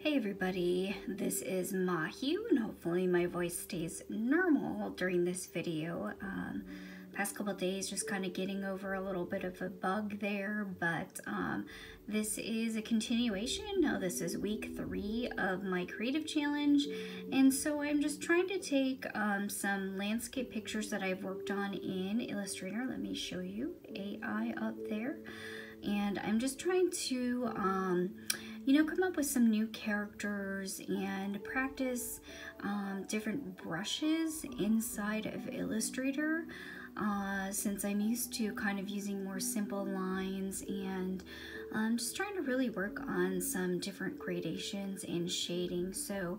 Hey everybody, this is MaHieu, and hopefully my voice stays normal during this video. Past couple days just kind of getting over a little bit of a bug there, but this is a continuation. Now this is week 3 of my creative challenge, and so I'm just trying to take some landscape pictures that I've worked on in Illustrator. Let me show you AI up there, and I'm just trying to come up with some new characters and practice different brushes inside of Illustrator, since I'm used to kind of using more simple lines, and just trying to really work on some different gradations and shading. So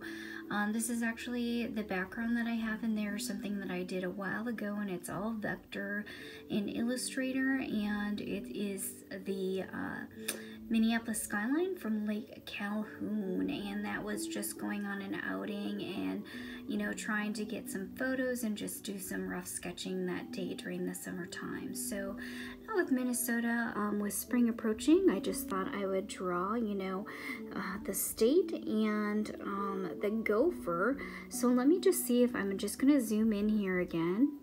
this is actually the background that I have in there, something that I did a while ago, and it's all vector in Illustrator, and it is the Minneapolis skyline from Lake Calhoun, and that was just going on an outing and trying to get some photos and just do some rough sketching that day during the summertime. So now with Minnesota, with spring approaching, I just thought I would draw the state and the gopher. So let me just see if I'm just gonna zoom in here again,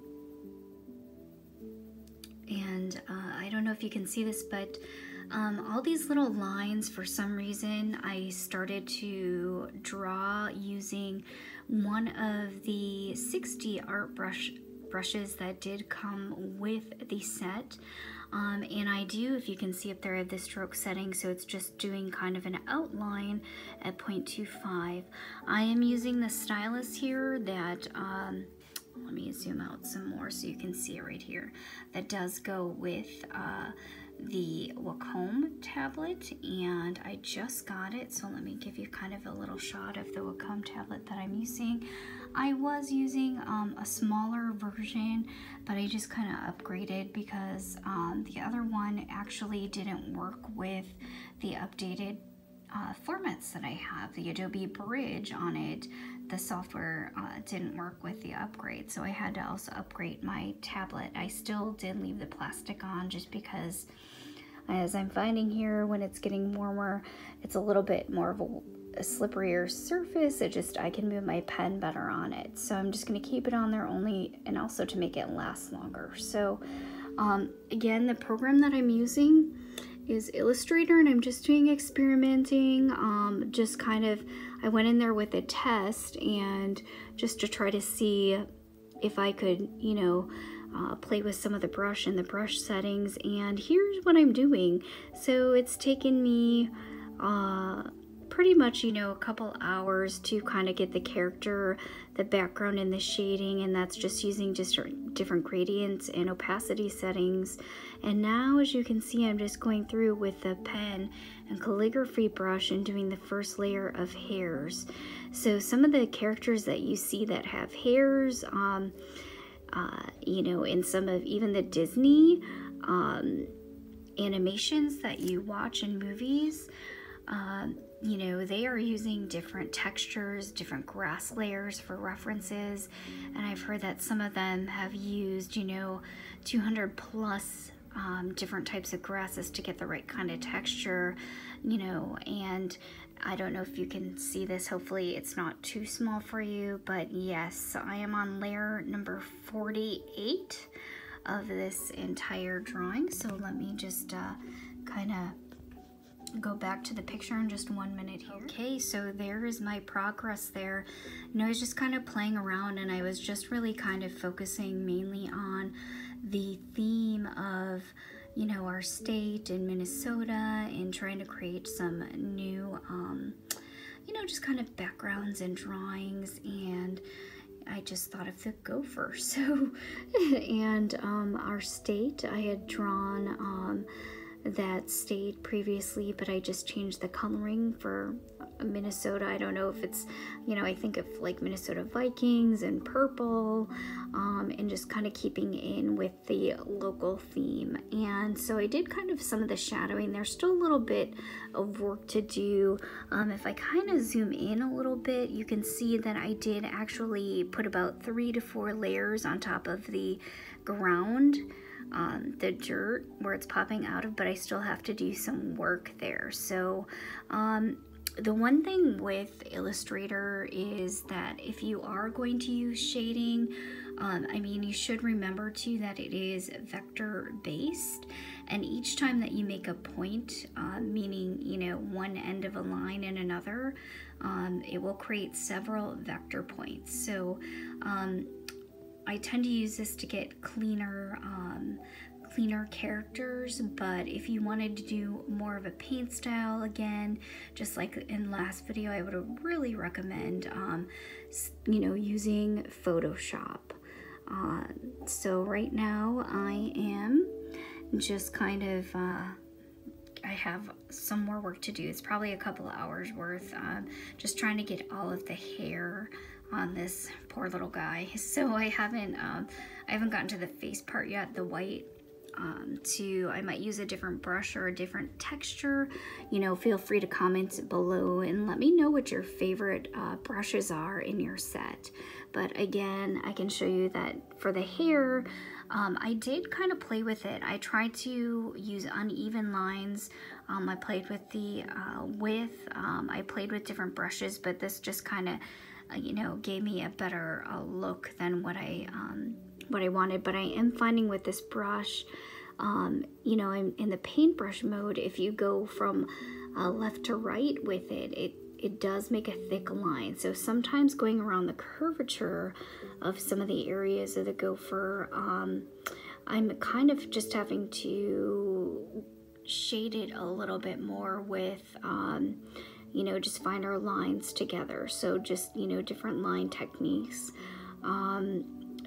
and I don't know if you can see this, but all these little lines, for some reason, I started to draw using one of the 60 art brushes that did come with the set. And I do, if you can see up there, I have the stroke setting, so it's just doing kind of an outline at 0.25. I am using the stylus here that, let me zoom out some more so you can see it right here, that does go with the Wacom tablet, and I just got it, so let me give you kind of a little shot of the Wacom tablet that I'm using. I was using a smaller version, but I just kind of upgraded because the other one actually didn't work with the updated formats that I have. The Adobe Bridge on it, the software didn't work with the upgrade, so I had to also upgrade my tablet. I still did leave the plastic on just because, as I'm finding here, when it's getting warmer, it's a little bit more of a slipperier surface. I can move my pen better on it, so I'm just going to keep it on there only, and also to make it last longer. So again, the program that I'm using is Illustrator, and I'm just doing experimenting. Just kind of, I went in there with a test, and just to try to see if I could, play with some of the brush and the brush settings. And here's what I'm doing. So it's taken me pretty much, a couple hours to kind of get the character, the background, and the shading, and that's just using just different gradients and opacity settings. And now, as you can see, I'm just going through with the pen and calligraphy brush and doing the first layer of hairs. So some of the characters that you see that have hairs, in some of even the Disney animations that you watch in movies, they are using different textures, different grass layers for references, and I've heard that some of them have used 200 plus different types of grasses to get the right kind of texture, and I don't know if you can see this. Hopefully it's not too small for you, but yes, I am on layer number 48 of this entire drawing. So let me just kind of go back to the picture in just 1 minute here. Okay, so there is my progress there. I was just kind of playing around, and I was just really kind of focusing mainly on the theme of our state in Minnesota, and trying to create some new just kind of backgrounds and drawings. And I just thought of the gopher. So and our state, I had drawn that state previously, but I just changed the coloring for Minnesota. I don't know if it's, I think of like Minnesota Vikings and purple, and just kind of keeping in with the local theme. And so I did kind of some of the shadowing. There's still a little bit of work to do. If I kind of zoom in a little bit, you can see that I did actually put about 3 to 4 layers on top of the ground, the dirt where it's popping out of, but I still have to do some work there. So The one thing with Illustrator is that if you are going to use shading, I mean, you should remember too that it is vector based, and each time that you make a point, meaning, you know, one end of a line and another, it will create several vector points. So I tend to use this to get cleaner characters, but if you wanted to do more of a paint style, again, just like in the last video, I would really recommend you know, using Photoshop. So right now I am just kind of I have some more work to do. It's probably a couple of hours worth, just trying to get all of the hair on this poor little guy. So I haven't gotten to the face part yet, the white. I might use a different brush or a different texture. You know, feel free to comment below and let me know what your favorite brushes are in your set. But again, I can show you that for the hair, I did kind of play with it. I tried to use uneven lines. I played with the width. I played with different brushes, but this just kind of, you know, gave me a better look than what I wanted. But I am finding with this brush, you know, I'm in the paintbrush mode. If you go from left to right with it, it does make a thick line. So sometimes going around the curvature of some of the areas of the gopher, I'm kind of just having to shade it a little bit more with, you know, just finer lines together. So just, you know, different line techniques,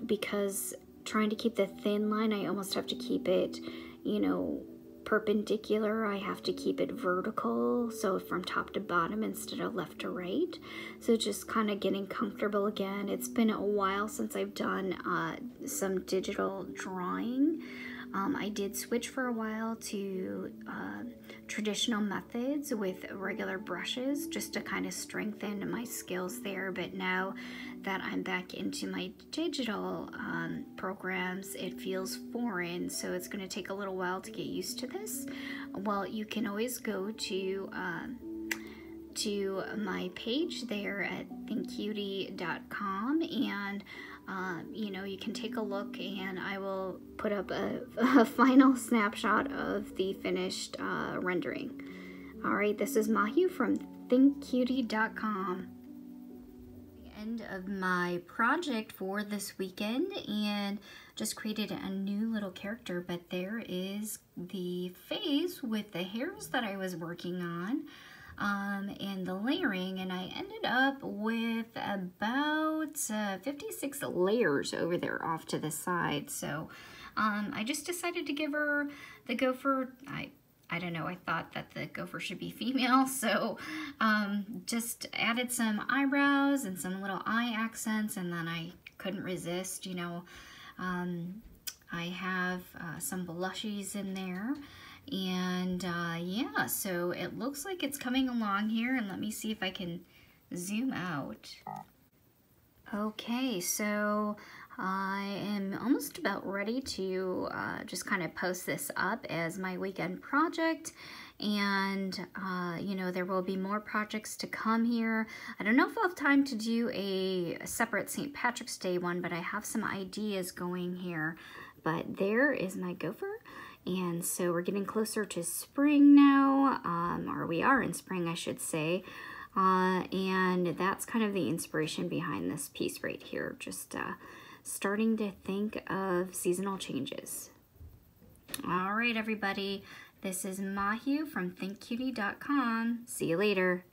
because trying to keep the thin line, I almost have to keep it, you know, perpendicular. I have to keep it vertical, so from top to bottom instead of left to right. So just kind of getting comfortable again. It's been a while since I've done some digital drawing. I did switch for a while to traditional methods with regular brushes just to kind of strengthen my skills there, but now that I'm back into my digital programs, it feels foreign, so it's going to take a little while to get used to this. Well, you can always go to my page there at thinkcutie.com, and you know, you can take a look, and I will put up a final snapshot of the finished rendering. All right, this is MaHieu from thinkcutie.com. End of my project for this weekend, and just created a new little character, but there is the face with the hairs that I was working on, and the layering, and I ended up with about 56 layers over there off to the side. So I just decided to give her the gopher. I don't know, I thought that the gopher should be female, so just added some eyebrows and some little eye accents, and then I couldn't resist, you know. I have some blushies in there, and yeah, so it looks like it's coming along here, and let me see if I can zoom out. Okay, so I am almost about ready to just kind of post this up as my weekend project, and you know, there will be more projects to come here. I don't know if I'll have time to do a separate St. Patrick's Day one, but I have some ideas going here. But there is my gopher, and so we're getting closer to spring now, or we are in spring, I should say. And that's kind of the inspiration behind this piece right here, just starting to think of seasonal changes. All right, everybody, this is MaHieu from thinkcutie.com. See you later.